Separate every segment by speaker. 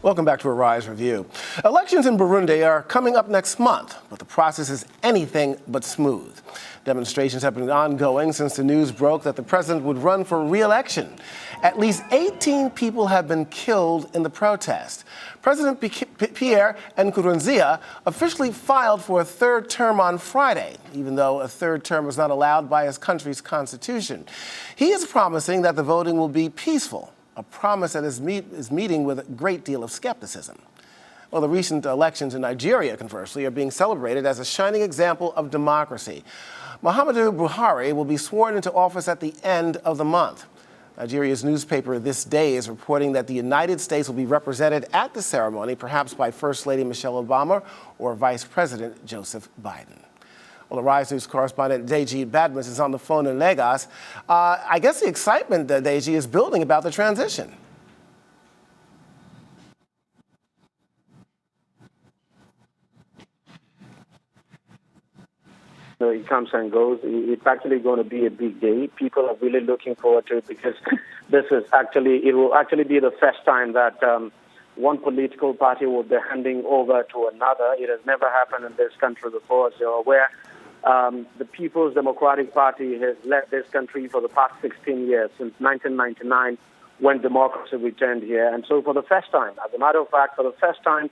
Speaker 1: Welcome back to Arise Review. Elections in Burundi are coming up next month, but the process is anything but smooth. Demonstrations have been ongoing since the news broke that the president would run for re-election. At least 18 people have been killed in the protest. President Pierre Nkurunziza officially filed for a third term on Friday, even though a third term was not allowed by his country's constitution. He is promising that the voting will be peaceful, a promise that is meeting with a great deal of skepticism. Well, the recent elections in Nigeria, conversely, are being celebrated as a shining example of democracy. Muhammadu Buhari will be sworn into office at the end of the month. Nigeria's newspaper This Day is reporting that the United States will be represented at the ceremony, perhaps by First Lady Michelle Obama or Vice President Joseph Biden. Well, the Rise News correspondent Deji Badmus is on the phone in Lagos. I guess the excitement, Deji, is building about the transition.
Speaker 2: It comes and goes. It's actually going to be a big day. People are really looking forward to it because it will actually be the first time that one political party will be handing over to another. It has never happened in this country before, as you're aware. The People's Democratic Party has led this country for the past 16 years, since 1999, when democracy returned here. And so for the first time, as a matter of fact, for the first time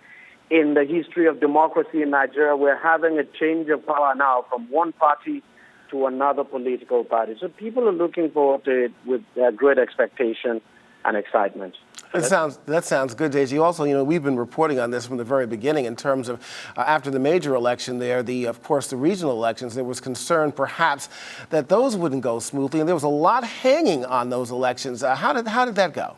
Speaker 2: in the history of democracy in Nigeria, we're having a change of power now from one party to another political party. So people are looking forward to it with great expectation and excitement.
Speaker 1: That sounds good, Deji. Also, we've been reporting on this from the very beginning in terms of after the major election there, of course, the regional elections, there was concern perhaps that those wouldn't go smoothly, and there was a lot hanging on those elections. How did that go?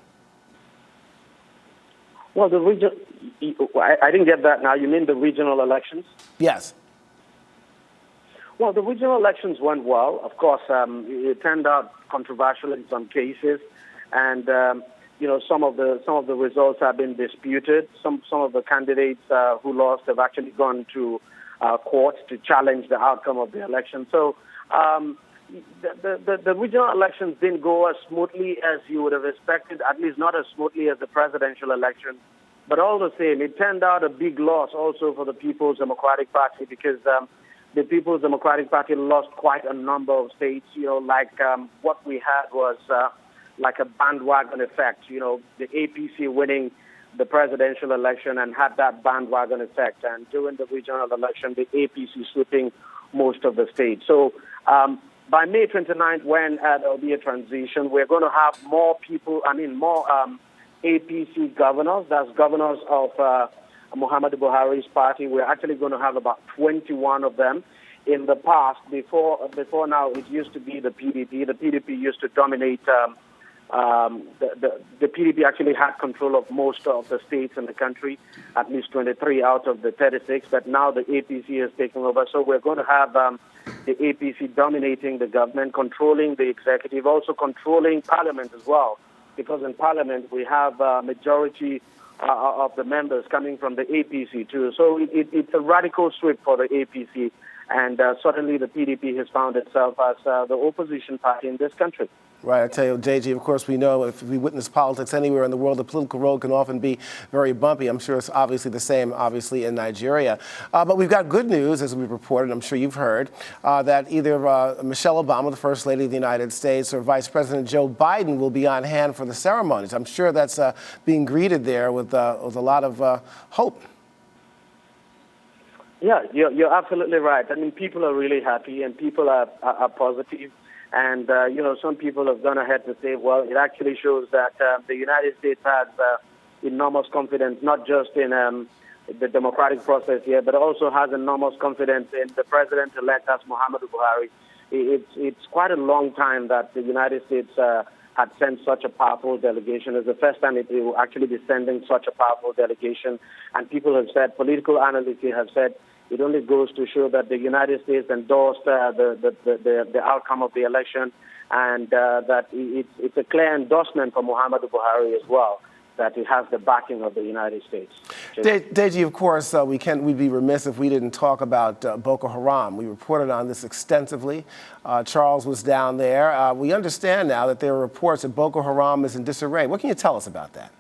Speaker 2: Well, I didn't get that now. You mean the regional elections?
Speaker 1: Yes.
Speaker 2: Well, the regional elections went well. Of course, it turned out controversial in some cases, and some of the results have been disputed. Some of the candidates who lost have actually gone to court to challenge the outcome of the election. So the regional elections didn't go as smoothly as you would have expected, at least not as smoothly as the presidential election. But all the same, it turned out a big loss also for the People's Democratic Party because the People's Democratic Party lost quite a number of states. What we had was like a bandwagon effect. The APC winning the presidential election and had that bandwagon effect. And during the regional election, the APC sweeping most of the states. So by May 29th, when there will be a transition, we're going to have more APC governors. That's governors of Muhammadu Buhari's party. We're actually going to have about 21 of them. In the past, before now, it used to be the PDP. The PDP used to dominate. The PDP actually had control of most of the states in the country, at least 23 out of the 36, but now the APC has taken over. So we're going to have the APC dominating the government, controlling the executive, also controlling parliament as well, because in parliament we have a majority of the members coming from the APC too. So it's a radical sweep for the APC, and suddenly the PDP has found itself as the opposition party in this country.
Speaker 1: Right, I tell you, Deji, of course we know if we witness politics anywhere in the world, the political road can often be very bumpy. I'm sure it's obviously the same, in Nigeria. But we've got good news, as we've reported, I'm sure you've heard, that either Michelle Obama, the First Lady of the United States, or Vice President Joe Biden will be on hand for the ceremonies. I'm sure that's being greeted there with a lot of hope.
Speaker 2: Yeah, you're absolutely right. I mean, people are really happy and people are positive. And, some people have gone ahead to say, well, it actually shows that the United States has enormous confidence, not just in the democratic process here, but also has enormous confidence in the president-elect as Muhammadu Buhari. It's quite a long time that the United States had sent such a powerful delegation. It's the first time it will actually be sending such a powerful delegation. And people have said, political analysts have said, it only goes to show that the United States endorsed the outcome of the election, and that it's a clear endorsement for Muhammadu Buhari as well, that he has the backing of the United States.
Speaker 1: Deji, of course, we'd be remiss if we didn't talk about Boko Haram. We reported on this extensively. Charles was down there. We understand now that there are reports that Boko Haram is in disarray. What can you tell us about that?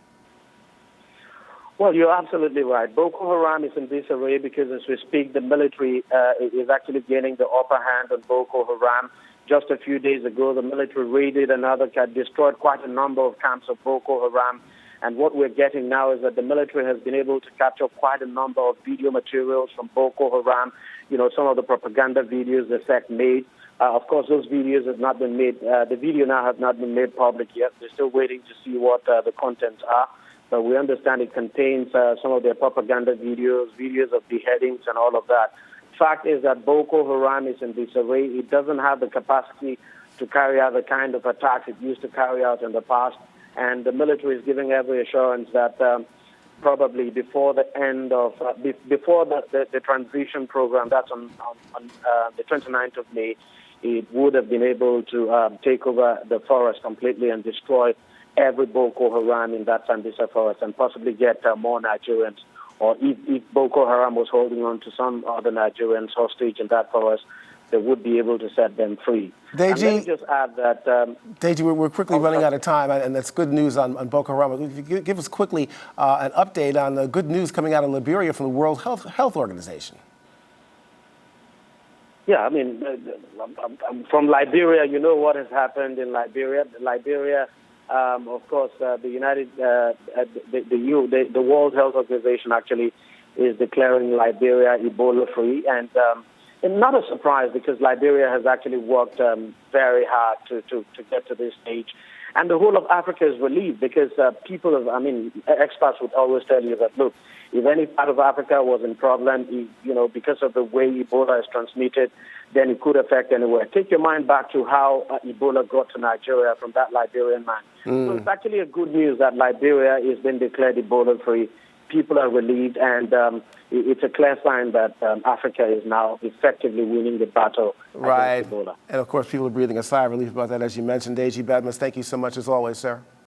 Speaker 2: Well, you're absolutely right. Boko Haram is in disarray because as we speak, the military is actually gaining the upper hand on Boko Haram. Just a few days ago, the military raided destroyed quite a number of camps of Boko Haram. And what we're getting now is that the military has been able to capture quite a number of video materials from Boko Haram, some of the propaganda videos the sect made. Of course, those videos have not been made. The video now has not been made public yet. They're still waiting to see what the contents are. But we understand it contains some of their propaganda videos of beheadings and all of that. Fact is that Boko Haram is in disarray. It doesn't have the capacity to carry out the kind of attacks it used to carry out in the past. And the military is giving every assurance that probably before the end of, before the transition program, that's on the 29th of May, it would have been able to take over the forest completely and destroy every Boko Haram in that Sambisa forest and possibly get more Nigerians. Or if Boko Haram was holding on to some other Nigerians hostage in that forest, they would be able to set them free.
Speaker 1: Deji,
Speaker 2: and let me just add that...
Speaker 1: Deji, we're quickly running out of time, and that's good news on Boko Haram. If you give us quickly an update on the good news coming out of Liberia from the World Health Organization.
Speaker 2: Yeah, I mean, from Liberia, you know what has happened in Liberia. Liberia, of course, the World Health Organization actually is declaring Liberia Ebola-free, and not a surprise because Liberia has actually worked very hard to get to this stage. And the whole of Africa is relieved because experts would always tell you that, look, if any part of Africa was in problem, because of the way Ebola is transmitted, then it could affect anywhere. Take your mind back to how Ebola got to Nigeria from that Liberian man. So it's actually a good news that Liberia is being declared Ebola-free. People are relieved, and it's a clear sign that Africa is now effectively winning the battle against Ebola.
Speaker 1: And of course, people are breathing a sigh of relief about that, as you mentioned. Deji, Badmus, thank you so much as always, sir.